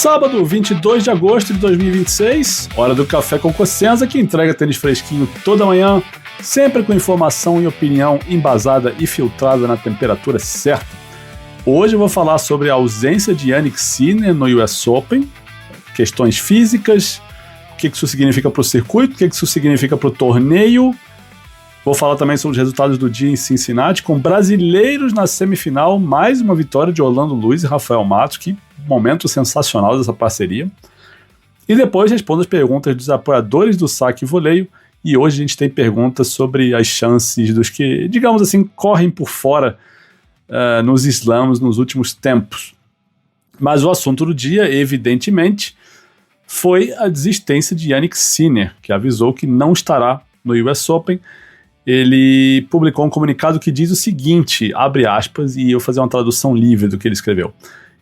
Sábado, 22 de agosto de 2026, hora do Café com Cossenza, que entrega tênis fresquinho toda manhã, sempre com informação e opinião embasada e filtrada na temperatura certa. Hoje eu vou falar sobre a ausência de Jannik Sinner no US Open, questões físicas, o que isso significa para o circuito, o que isso significa para o torneio. Vou falar também sobre os resultados do dia em Cincinnati, com brasileiros na semifinal, mais uma vitória de Orlando Luiz e Rafael Matos, que momento sensacional dessa parceria. E depois respondo as perguntas dos apoiadores do Saque e Voleio, e hoje a gente tem perguntas sobre as chances dos que, digamos assim, correm por fora nos slams nos últimos tempos. Mas o assunto do dia, evidentemente, foi a desistência de Jannik Sinner, que avisou que não estará no US Open. Ele publicou um comunicado que diz o seguinte, abre aspas, e eu vou fazer uma tradução livre do que ele escreveu.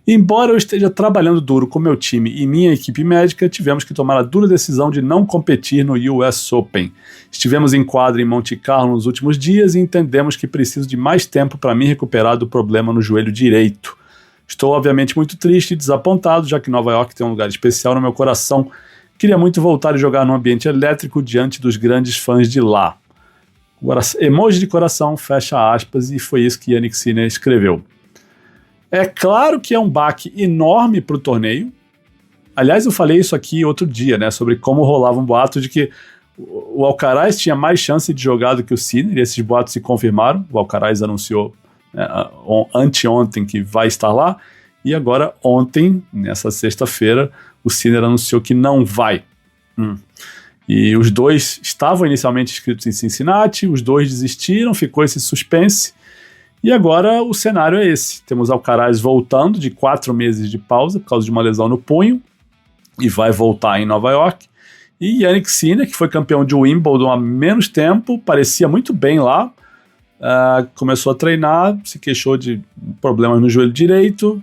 Embora eu esteja trabalhando duro com meu time e minha equipe médica, tivemos que tomar a dura decisão de não competir no US Open. Estivemos em quadra em Monte Carlo nos últimos dias e entendemos que preciso de mais tempo para me recuperar do problema no joelho direito. Estou obviamente muito triste e desapontado, já que Nova York tem um lugar especial no meu coração. Queria muito voltar a jogar num ambiente elétrico diante dos grandes fãs de lá. Emoji de coração, fecha aspas, e foi isso que Jannik Sinner escreveu. É claro que é um baque enorme para o torneio. Aliás, eu falei isso aqui outro dia, né, sobre como rolava um boato de que o Alcaraz tinha mais chance de jogar do que o Sinner, e esses boatos se confirmaram. O Alcaraz anunciou anteontem que vai estar lá, e agora ontem, nessa sexta-feira, o Sinner anunciou que não vai. E os dois estavam inicialmente inscritos em Cincinnati, os dois desistiram, ficou esse suspense, e agora o cenário é esse. Temos Alcaraz voltando de 4 meses de pausa por causa de uma lesão no punho, e vai voltar em Nova York, e Jannik Sinner, que foi campeão de Wimbledon há menos tempo, parecia muito bem lá, começou a treinar, se queixou de problemas no joelho direito,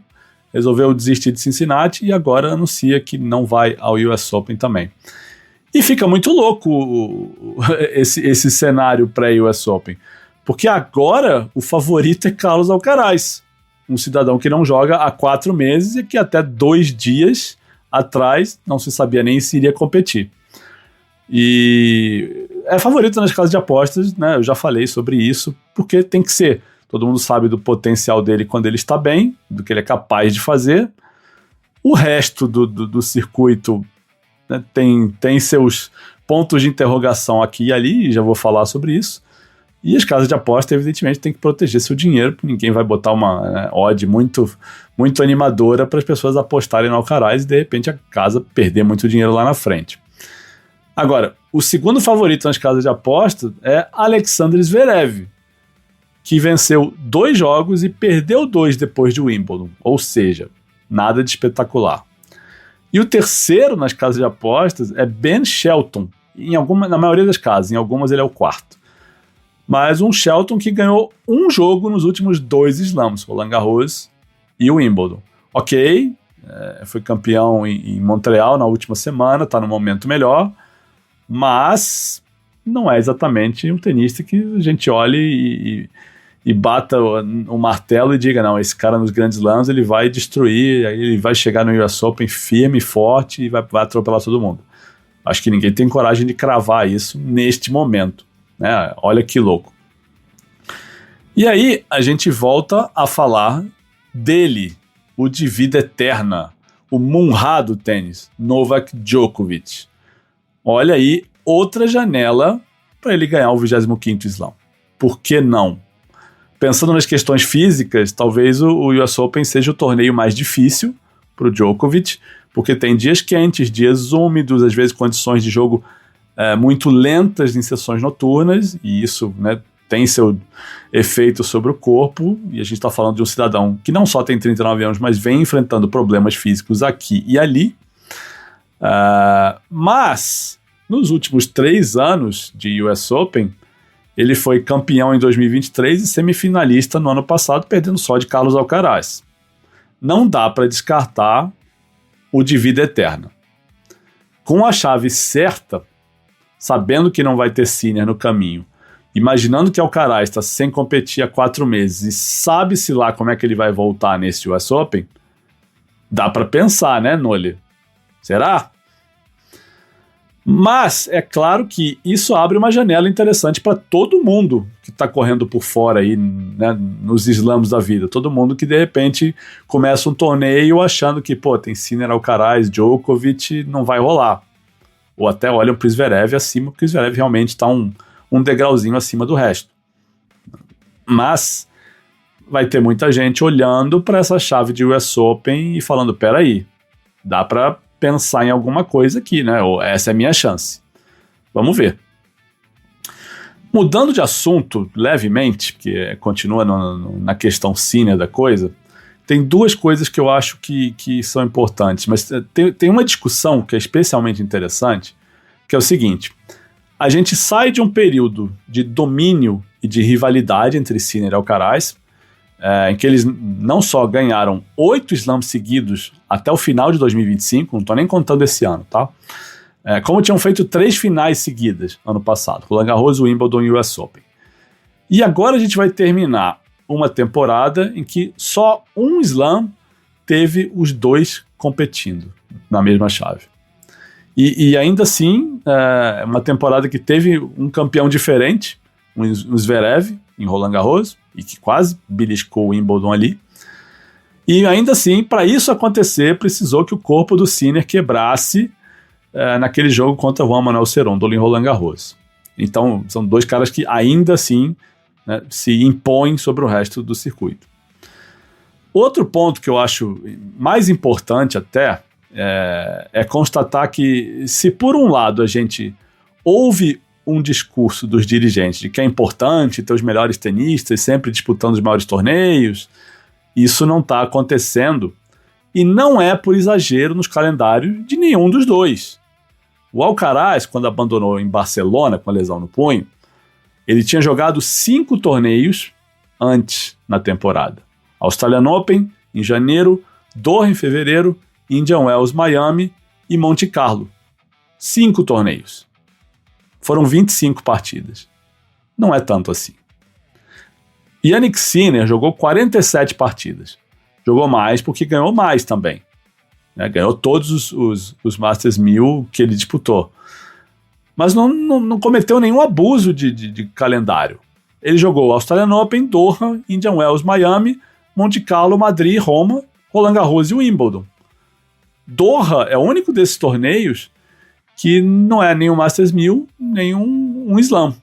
resolveu desistir de Cincinnati, e agora anuncia que não vai ao US Open também. E fica muito louco esse cenário pré-US Open, porque agora o favorito é Carlos Alcaraz, um cidadão que não joga há 4 meses e que até 2 dias atrás não se sabia nem se iria competir. E é favorito nas casas de apostas, né? Eu já falei sobre isso, porque tem que ser. Todo mundo sabe do potencial dele quando ele está bem, do que ele é capaz de fazer. O resto do circuito, né, tem seus pontos de interrogação aqui e ali, e já vou falar sobre isso. E as casas de aposta, evidentemente, têm que proteger seu dinheiro, porque ninguém vai botar uma odd muito, muito animadora para as pessoas apostarem no Alcaraz e, de repente, a casa perder muito dinheiro lá na frente. Agora, o segundo favorito nas casas de aposta é Alexander Zverev, que venceu 2 jogos e perdeu 2 depois de Wimbledon, ou seja, nada de espetacular. E o terceiro nas casas de apostas é Ben Shelton, na maioria das casas, em algumas ele é o quarto. Mas um Shelton que ganhou um jogo nos últimos 2 slams, Roland Garros e o Wimbledon. Ok, foi campeão em Montreal na última semana, está no momento melhor, mas não é exatamente um tenista que a gente olhe e bata o martelo e diga, não, esse cara nos grandes slams ele vai destruir, aí ele vai chegar no US Open firme e forte e vai atropelar todo mundo. Acho que ninguém tem coragem de cravar isso neste momento, né? Olha que louco. E aí a gente volta a falar dele, o de vida eterna, o Munhá do tênis, Novak Djokovic. Olha aí, outra janela para ele ganhar o 25º Slam. Por que não? Pensando nas questões físicas, talvez o US Open seja o torneio mais difícil para o Djokovic, porque tem dias quentes, dias úmidos, às vezes condições de jogo muito lentas em sessões noturnas, e isso, né, tem seu efeito sobre o corpo, e a gente está falando de um cidadão que não só tem 39 anos, mas vem enfrentando problemas físicos aqui e ali. Mas, nos últimos 3 anos de US Open, ele foi campeão em 2023 e semifinalista no ano passado, perdendo só de Carlos Alcaraz. Não dá para descartar o de vida eterna. Com a chave certa, sabendo que não vai ter Sinner no caminho, imaginando que Alcaraz está sem competir há 4 meses e sabe-se lá como é que ele vai voltar nesse US Open, Dá para pensar, né, Noli? Será? Mas é claro que isso abre uma janela interessante para todo mundo que está correndo por fora aí, né, nos slams da vida. Todo mundo que de repente começa um torneio achando que, tem Sinner, Alcaraz, Djokovic, não vai rolar. Ou até olham para o Zverev acima, porque o Zverev realmente está um degrauzinho acima do resto. Mas vai ter muita gente olhando para essa chave de US Open e falando, peraí, dá para pensar em alguma coisa aqui, né? Ou essa é a minha chance. Vamos ver. Mudando de assunto levemente, porque continua na questão Sinner da coisa, tem duas coisas que eu acho que são importantes, mas tem uma discussão que é especialmente interessante, que é o seguinte: a gente sai de um período de domínio e de rivalidade entre Sinner e Alcaraz, em que eles não só ganharam 8 slams seguidos até o final de 2025, não estou nem contando esse ano, tá? Como tinham feito 3 finais seguidas ano passado, Roland Garros, Wimbledon e US Open. E agora a gente vai terminar uma temporada em que só um slam teve os dois competindo na mesma chave. E ainda assim, uma temporada que teve um campeão diferente, um Zverev, em Roland Garros, e que quase beliscou o Wimbledon ali. E ainda assim, para isso acontecer, precisou que o corpo do Sinner quebrasse naquele jogo contra o Juan Manuel Cerúndolo em Roland Garros. Então, são dois caras que ainda assim, né, se impõem sobre o resto do circuito. Outro ponto que eu acho mais importante até é constatar que, se por um lado a gente ouve um discurso dos dirigentes de que é importante ter os melhores tenistas sempre disputando os maiores torneios, isso não está acontecendo, e não é por exagero nos calendários de nenhum dos dois. O Alcaraz, quando abandonou em Barcelona com a lesão no punho, ele tinha jogado 5 torneios antes na temporada: Australian Open em janeiro, Doha em fevereiro, Indian Wells, Miami e Monte Carlo. 5 torneios. Foram 25 partidas. Não é tanto assim. Jannik Sinner jogou 47 partidas. Jogou mais porque ganhou mais também. Né? Ganhou todos os Masters 1000 que ele disputou. Mas não cometeu nenhum abuso de calendário. Ele jogou Australian Open, Doha, Indian Wells, Miami, Monte Carlo, Madrid, Roma, Roland Garros e Wimbledon. Doha é o único desses torneios que não é nem um Masters 1000, nem um Slam.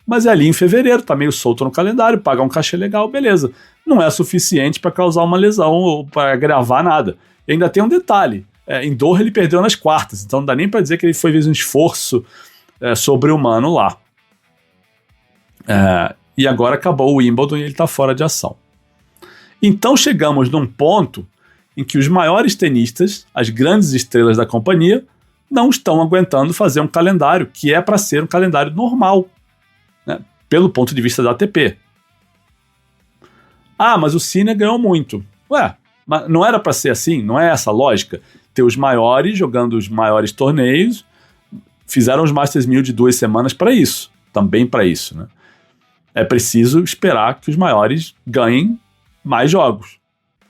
Mas é ali em fevereiro, tá meio solto no calendário, paga um cachê legal, beleza. Não é suficiente para causar uma lesão ou para gravar nada. E ainda tem um detalhe: em Doha ele perdeu nas quartas, então não dá nem para dizer que ele fez um esforço sobre-humano lá. E agora acabou o Wimbledon e ele está fora de ação. Então chegamos num ponto em que os maiores tenistas, as grandes estrelas da companhia, não estão aguentando fazer um calendário que é para ser um calendário normal, né, pelo ponto de vista da ATP. Mas o Sinner ganhou muito. Mas não era para ser assim? Não é essa a lógica? Ter os maiores jogando os maiores torneios, fizeram os Masters 1000 de 2 semanas para isso, também para isso, né? É preciso esperar que os maiores ganhem mais jogos,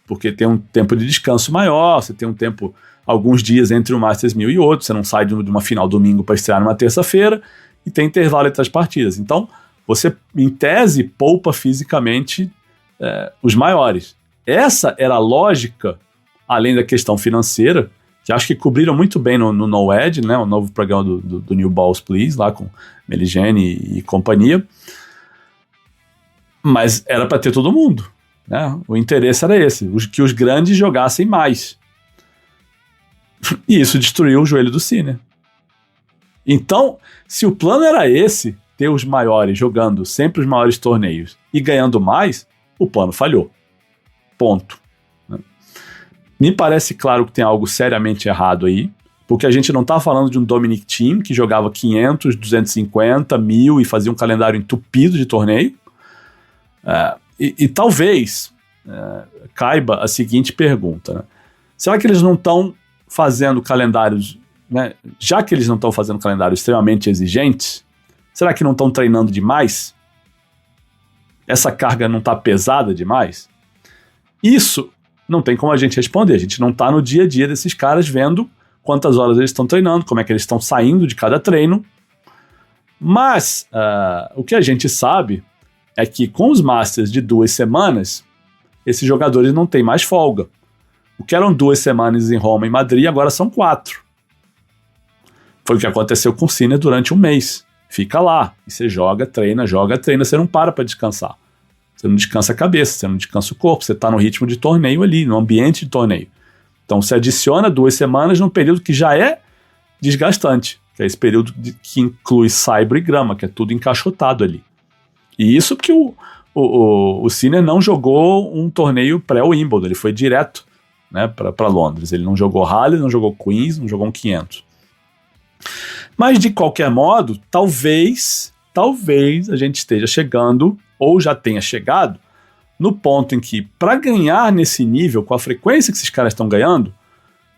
porque tem um tempo de descanso maior, você tem um tempo, alguns dias entre o Masters 1000 e outro, você não sai de uma final domingo para estrear numa terça-feira, e tem intervalo entre as partidas. Então, você, em tese, poupa fisicamente os maiores. Essa era a lógica, além da questão financeira, que acho que cobriram muito bem no No-Ed, né, o novo programa do New Balls Please, lá com Meligeni e companhia. Mas era para ter todo mundo, né? O interesse era esse, que os grandes jogassem mais. E isso destruiu o joelho do Sinner. Então, se o plano era esse, ter os maiores jogando sempre os maiores torneios e ganhando mais, o plano falhou. Ponto. Me parece claro que tem algo seriamente errado aí, porque a gente não está falando de um Dominic Thiem que jogava 500, 250, 1000 e fazia um calendário entupido de torneio. E talvez caiba a seguinte pergunta, né? Será que eles não estão fazendo calendários, né? Já que eles não estão fazendo calendários extremamente exigentes, será que não estão treinando demais? Essa carga não está pesada demais? Isso não tem como a gente responder. A gente não está no dia a dia desses caras vendo quantas horas eles estão treinando, como é que eles estão saindo de cada treino. Mas o que a gente sabe é que com os Masters de 2 semanas, esses jogadores não têm mais folga. O que eram 2 semanas em Roma e Madrid, agora são 4. Foi o que aconteceu com o Sinner durante um mês. Fica lá, e você joga, treina, você não para descansar. Você não descansa a cabeça, você não descansa o corpo, você está no ritmo de torneio ali, no ambiente de torneio. Então você adiciona 2 semanas num período que já é desgastante, que é esse período que inclui saibro e grama, que é tudo encaixotado ali. E isso porque o Sinner não jogou um torneio pré-Wimbledon, ele foi direto, né, para Londres. Ele não jogou Halle, não jogou Queens, não jogou um 500. Mas de qualquer modo, talvez a gente esteja chegando, ou já tenha chegado, no ponto em que, para ganhar nesse nível, com a frequência que esses caras estão ganhando,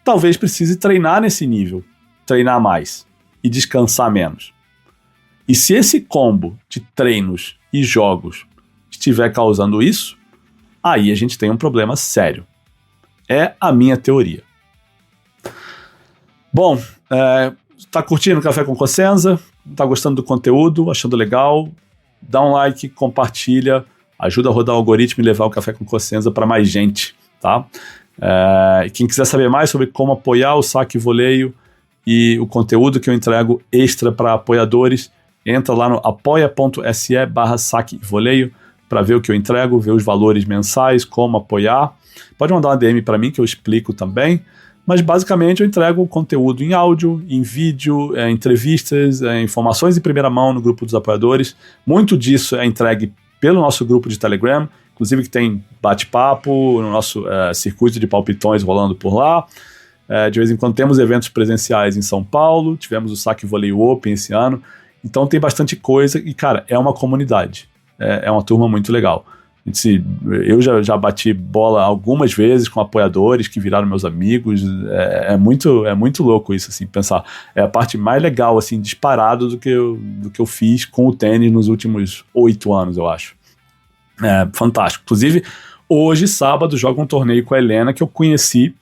talvez precise treinar nesse nível, treinar mais e descansar menos. E se esse combo de treinos e jogos estiver causando isso, aí a gente tem um problema sério. É a minha teoria. Bom, tá curtindo o Café com Cossenza? Tá gostando do conteúdo? Achando legal? Dá um like, compartilha, ajuda a rodar o algoritmo e levar o Café com Cossenza para mais gente, tá? Quem quiser saber mais sobre como apoiar o Saque Voleio e o conteúdo que eu entrego extra para apoiadores, entra lá no apoia.se/saquevoleio para ver o que eu entrego, ver os valores mensais, como apoiar. Pode mandar uma DM para mim que eu explico também, mas basicamente eu entrego o conteúdo em áudio, em vídeo, entrevistas, informações em primeira mão no grupo dos apoiadores. Muito disso é entregue pelo nosso grupo de Telegram, inclusive que tem bate-papo no nosso circuito de palpitões rolando por lá. De vez em quando temos eventos presenciais em São Paulo, tivemos o Saque Voleio Open esse ano, então tem bastante coisa e, cara, é uma comunidade, é uma turma muito legal. Eu já bati bola algumas vezes com apoiadores que viraram meus amigos, é muito louco isso, assim, pensar, é a parte mais legal, assim, disparado do que eu fiz com o tênis nos últimos 8 anos, eu acho. É fantástico. Inclusive, hoje, sábado, jogo um torneio com a Helena, que eu conheci,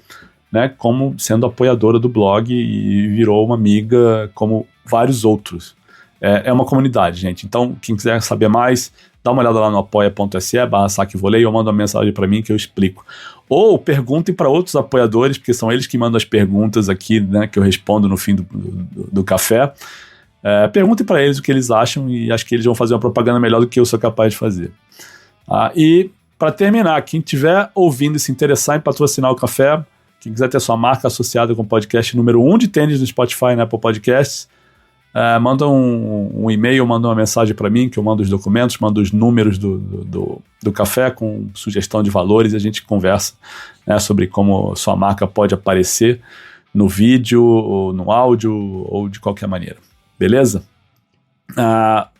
né, como sendo apoiadora do blog e virou uma amiga como vários outros. É uma comunidade, gente. Então, quem quiser saber mais, dá uma olhada lá no apoia.se/saquevoleio ou manda uma mensagem para mim que eu explico. Ou perguntem para outros apoiadores, porque são eles que mandam as perguntas aqui, né, que eu respondo no fim do café. Perguntem para eles o que eles acham e acho que eles vão fazer uma propaganda melhor do que eu sou capaz de fazer. E, para terminar, quem estiver ouvindo e se interessar em patrocinar o café, quem quiser ter sua marca associada com o podcast número 1 de tênis no Spotify e na Apple Podcasts, manda um e-mail, manda uma mensagem para mim, que eu mando os documentos, mando os números do café com sugestão de valores e a gente conversa, né, sobre como sua marca pode aparecer no vídeo, ou no áudio, ou de qualquer maneira. Beleza?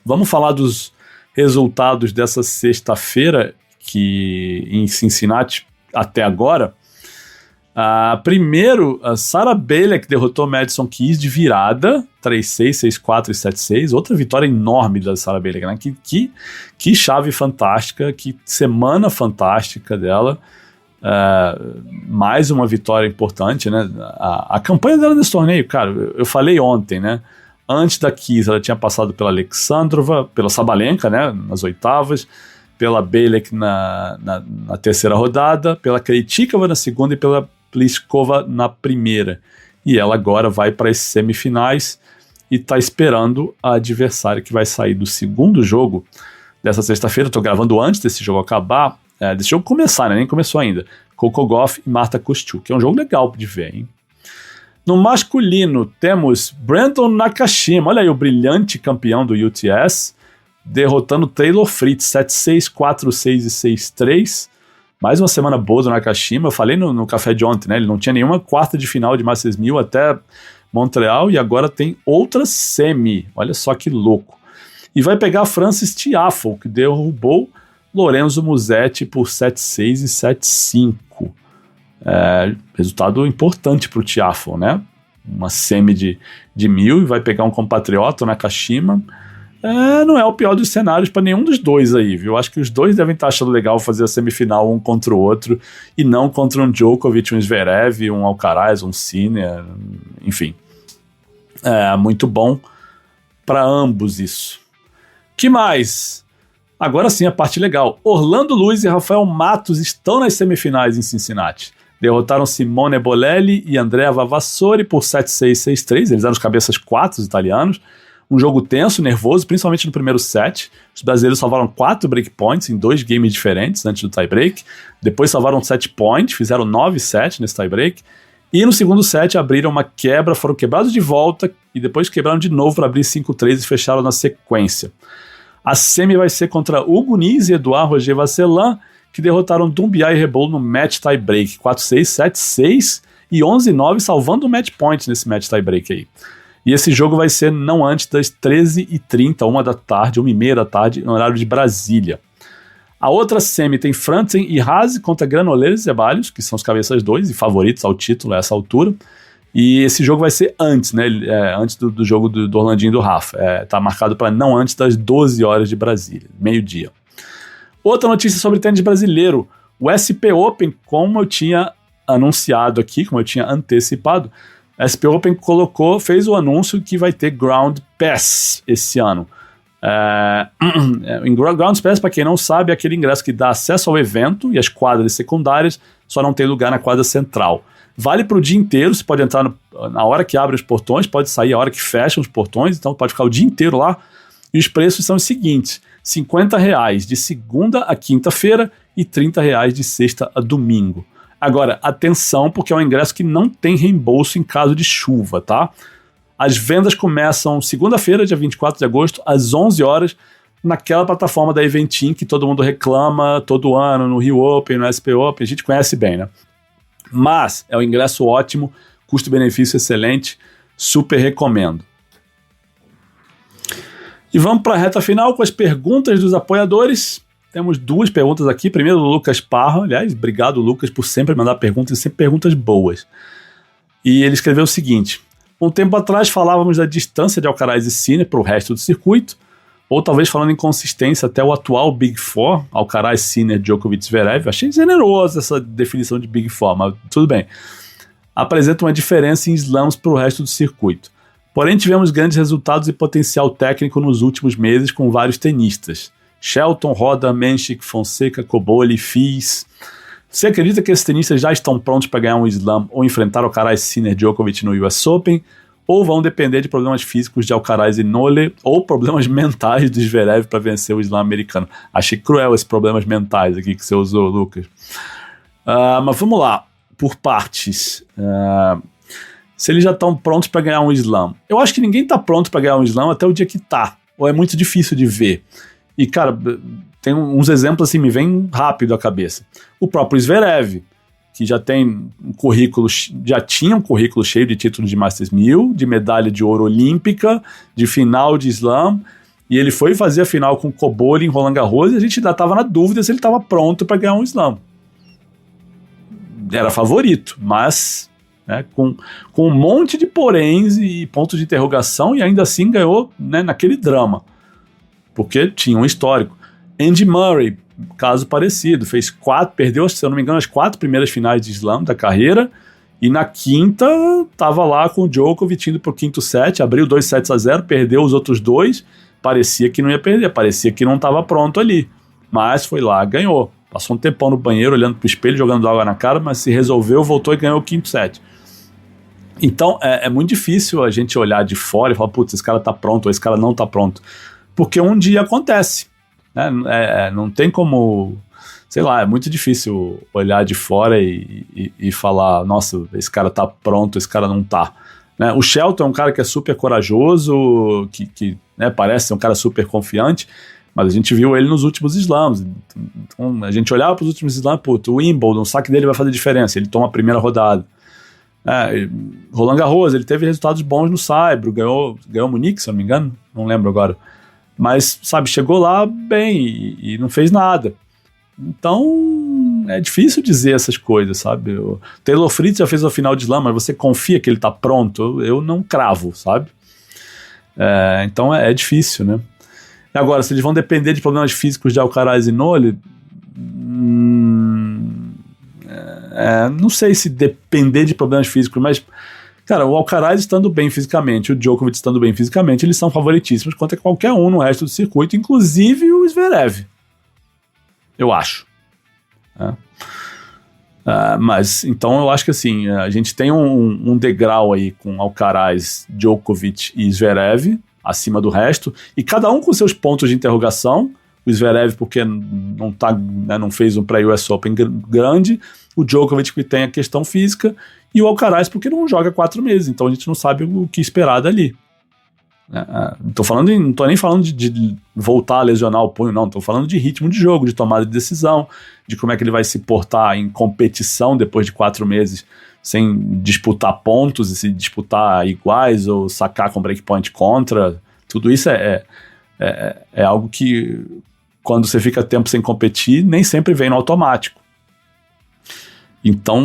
Vamos falar dos resultados dessa sexta-feira, que em Cincinnati até agora. Primeiro, a Sarah Bailey, que derrotou Madison Keys de virada, 3-6, 6-4 e 7-6. Outra vitória enorme da Sarah Bailey, né? Que chave fantástica, que semana fantástica dela. Mais uma vitória importante, né? A campanha dela nesse torneio, cara, eu falei ontem, né? Antes da Keys, ela tinha passado pela Alexandrova, pela Sabalenka, né? Nas oitavas, pela Bailey na terceira rodada, pela Krejcikova na segunda e pela Pliskova na primeira. E ela agora vai para as semifinais e está esperando a adversária que vai sair do segundo jogo dessa sexta-feira. Estou gravando antes desse jogo acabar, desse jogo começar, né? Nem começou ainda. Coco Gauff e Marta Kostyuk, que é um jogo legal de ver, hein? No masculino, temos Brandon Nakashima, olha aí o brilhante campeão do UTS, derrotando Taylor Fritz, 7-6, 4-6 e 6-3. Mais uma semana boa do Nakashima. Eu falei no café de ontem, né? Ele não tinha nenhuma quarta de final de Masters 1000 até Montreal e agora tem outra semi. Olha só que louco. E vai pegar Francis Tiafoe, que derrubou Lorenzo Musetti por 7-6 e 7-5. Resultado importante para o Tiafoe, né? Uma semi de 1000 e vai pegar um compatriota, o Nakashima. não é o pior dos cenários para nenhum dos dois aí, viu? Acho que os dois devem estar achando legal fazer a semifinal um contra o outro e não contra um Djokovic, um Zverev, um Alcaraz, um Sinner, enfim. É muito bom para ambos isso. Que mais? Agora sim a parte legal. Orlando Luiz e Rafael Matos estão nas semifinais em Cincinnati. Derrotaram Simone Bolelli e Andrea Vavassori por 7-6, 6-3. Eles eram os cabeças 4 os italianos. Um jogo tenso, nervoso, principalmente no primeiro set. Os brasileiros salvaram 4 breakpoints em 2 games diferentes antes do tie-break. Depois salvaram 7 points, fizeram 9-7 nesse tie-break. E no segundo set abriram uma quebra, foram quebrados de volta e depois quebraram de novo para abrir 5-3 e fecharam na sequência. A semi vai ser contra Hugo Nis e Eduard Roger Vasselin, que derrotaram Doumbia e Rebol no match tie-break. 4-6, 7-6 e 11-9, salvando o match point nesse match tie-break aí. E esse jogo vai ser não antes das 13h30, 1h30 da tarde, no horário de Brasília. A outra semi tem Franzen e Haase contra Granollers e Zeballos, que são os cabeças 2 e favoritos ao título a essa altura. E esse jogo vai ser antes, né? Antes do jogo do Orlandinho e do Rafa. Tá marcado para não antes das 12 horas de Brasília, meio-dia. Outra notícia sobre tênis brasileiro. O SP Open, como eu tinha anunciado aqui, como eu tinha antecipado, a SP Open fez o anúncio que vai ter Ground Pass esse ano. Em Ground Pass, para quem não sabe, é aquele ingresso que dá acesso ao evento e as quadras secundárias, só não tem lugar na quadra central. Vale para o dia inteiro, você pode entrar na hora que abre os portões, pode sair a hora que fecham os portões, então pode ficar o dia inteiro lá. E os preços são os seguintes: R$50 de segunda a quinta-feira e R$30 de sexta a domingo. Agora, atenção, porque é um ingresso que não tem reembolso em caso de chuva, tá? As vendas começam segunda-feira, dia 24 de agosto, às 11 horas, naquela plataforma da Eventim que todo mundo reclama todo ano, no Rio Open, no SP Open, a gente conhece bem, né? Mas é um ingresso ótimo, custo-benefício excelente, super recomendo. E vamos para a reta final com as perguntas dos apoiadores. Temos 2 perguntas aqui. Primeiro do Lucas Parra. Aliás, obrigado, Lucas, por sempre mandar perguntas, e sempre perguntas boas. E ele escreveu o seguinte: um tempo atrás falávamos da distância de Alcaraz e Sinner para o resto do circuito, ou talvez falando em consistência até o atual Big Four, Alcaraz, Sinner, Djokovic, Zverev. Achei generosa essa definição de Big Four, mas tudo bem. Apresenta uma diferença em slams para o resto do circuito. Porém, tivemos grandes resultados e potencial técnico nos últimos meses com vários tenistas. Shelton, Roda, Menchik, Fonseca, Cobolli, Fils. Você acredita que esses tenistas já estão prontos para ganhar um slam ou enfrentar Alcaraz, Sinner, Djokovic no US Open? Ou vão depender de problemas físicos de Alcaraz e Nole, ou problemas mentais do Zverev para vencer o slam americano? Achei cruel esses problemas mentais aqui que você usou, Lucas. Mas vamos lá, por partes. Se eles já estão prontos para ganhar um slam. Eu acho que ninguém está pronto para ganhar um slam até o dia que tá, ou é muito difícil de ver. E, cara, tem uns exemplos assim, me vem rápido à cabeça. O próprio Zverev, que já tem já tinha um currículo cheio de títulos de Masters 1000, de medalha de ouro olímpica, de final de slam, e ele foi fazer a final com o Cobolli em Roland Garros e a gente ainda estava na dúvida se ele estava pronto para ganhar um slam. Era favorito, mas né, com um monte de poréns e pontos de interrogação, e ainda assim ganhou, né, naquele drama, porque tinha um histórico. Andy Murray, caso parecido, perdeu, se eu não me engano, as 4 primeiras finais de slam da carreira, e na quinta estava lá com o Djokovic indo pro 5º set, abriu 2-0, perdeu os outros 2, parecia que não ia perder, parecia que não estava pronto ali, mas foi lá, ganhou, passou um tempão no banheiro olhando pro espelho, jogando água na cara, mas se resolveu, voltou e ganhou o 5º set. Então é muito difícil a gente olhar de fora e falar, putz, esse cara tá pronto ou esse cara não tá pronto, porque um dia acontece, né? Não tem como, sei lá, é muito difícil olhar de fora e falar, nossa, esse cara tá pronto, esse cara não tá, né? O Shelton é um cara que é super corajoso, que né, parece ser um cara super confiante, mas a gente viu ele nos últimos slams, então, a gente olhava para os últimos slams, puto, o Wimbledon, o saque dele vai fazer diferença, ele toma a primeira rodada. Roland Garros, ele teve resultados bons no Saibro, ganhou Munique, se eu não me engano, não lembro agora, mas, sabe, chegou lá bem e não fez nada. Então, é difícil dizer essas coisas, sabe? O Taylor Fritz já fez a final de slam, mas você confia que ele tá pronto? Eu não cravo, sabe? Então é difícil, né? Agora, se eles vão depender de problemas físicos de Alcaraz e Nole, não sei se depender de problemas físicos, mas, cara, o Alcaraz estando bem fisicamente, o Djokovic estando bem fisicamente, eles são favoritíssimos contra qualquer um no resto do circuito, inclusive o Zverev, eu acho. Mas, então, eu acho que assim, a gente tem um degrau aí com Alcaraz, Djokovic e Zverev acima do resto, e cada um com seus pontos de interrogação. O Zverev porque não fez um pré-US Open grande, o Djokovic que tem a questão física, e o Alcaraz porque não joga 4 meses, então a gente não sabe o que esperar dali. Não tô nem falando de voltar a lesionar o punho, não, tô falando de ritmo de jogo, de tomada de decisão, de como é que ele vai se portar em competição depois de 4 meses sem disputar pontos e se disputar iguais ou sacar com breakpoint contra. Tudo isso é algo que, quando você fica tempo sem competir, nem sempre vem no automático. Então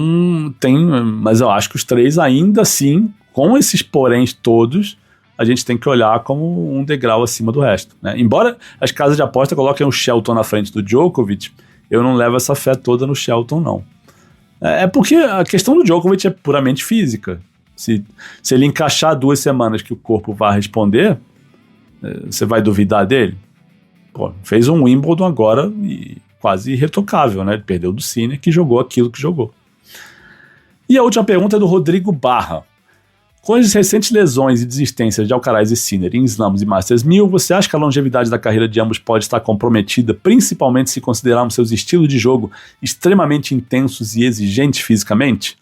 mas eu acho que os três ainda assim, com esses poréns todos, a gente tem que olhar como um degrau acima do resto, né? Embora as casas de aposta coloquem o Shelton na frente do Djokovic, eu não levo essa fé toda no Shelton, não. É porque a questão do Djokovic é puramente física. Se ele encaixar 2 semanas que o corpo vai responder, você vai duvidar dele? Pô, fez um Wimbledon agora e quase irretocável, né? Ele perdeu do Sinner, que jogou aquilo que jogou. E a última pergunta é do Rodrigo Barra. Com as recentes lesões e desistências de Alcaraz e Sinner em Slams e Masters 1000, você acha que a longevidade da carreira de ambos pode estar comprometida, principalmente se considerarmos seus estilos de jogo extremamente intensos e exigentes fisicamente?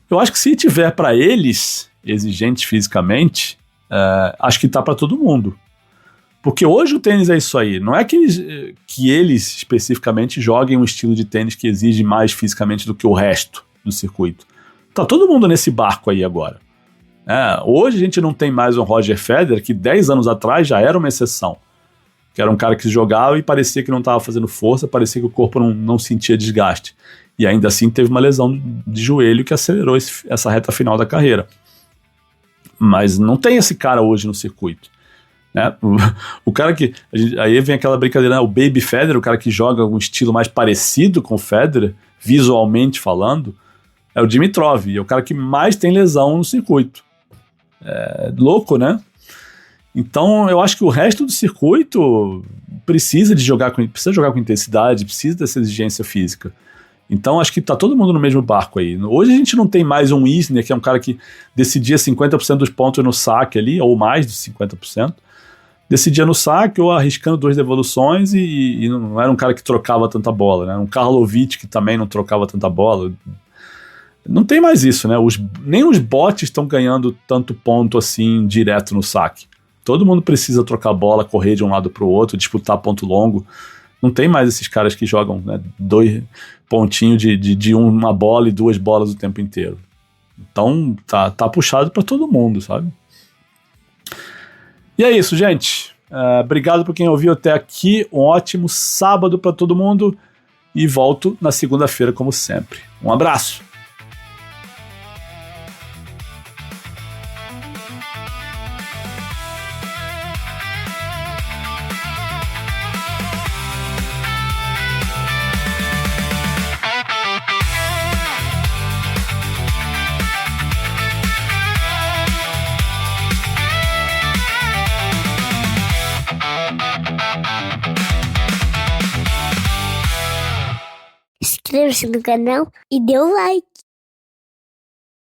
Eu acho que se tiver para eles exigentes fisicamente, acho que tá para todo mundo. Porque hoje o tênis é isso aí. Não é que eles especificamente joguem um estilo de tênis que exige mais fisicamente do que o resto do circuito. Tá todo mundo nesse barco aí agora. Hoje a gente não tem mais um Roger Federer, que 10 anos atrás já era uma exceção. Que era um cara que jogava e parecia que não estava fazendo força, parecia que o corpo não sentia desgaste. E ainda assim teve uma lesão de joelho que acelerou essa reta final da carreira. Mas não tem esse cara hoje no circuito. Né? O cara que... Aí vem aquela brincadeira, né? O Baby Federer, o cara que joga um estilo mais parecido com o Federer, visualmente falando, é o Dimitrov, e é o cara que mais tem lesão no circuito. É louco, né? Então eu acho que o resto do circuito precisa jogar com intensidade, precisa dessa exigência física. Então acho que tá todo mundo no mesmo barco aí. Hoje a gente não tem mais um Isner, que é um cara que decidia 50% dos pontos no saque ali, ou mais de 50%. Decidia no saque ou arriscando 2 devoluções e não era um cara que trocava tanta bola, né? Um Karlovic que também não trocava tanta bola. Não tem mais isso, né? Nem os bots estão ganhando tanto ponto assim direto no saque. Todo mundo precisa trocar bola, correr de um lado para o outro, disputar ponto longo. Não tem mais esses caras que jogam, né, 2 pontinhos de uma bola e 2 bolas o tempo inteiro. Então tá puxado para todo mundo, sabe? E é isso, gente. Obrigado por quem ouviu até aqui. Um ótimo sábado para todo mundo. E volto na segunda-feira, como sempre. Um abraço. Inscreva-se no canal e dê o like.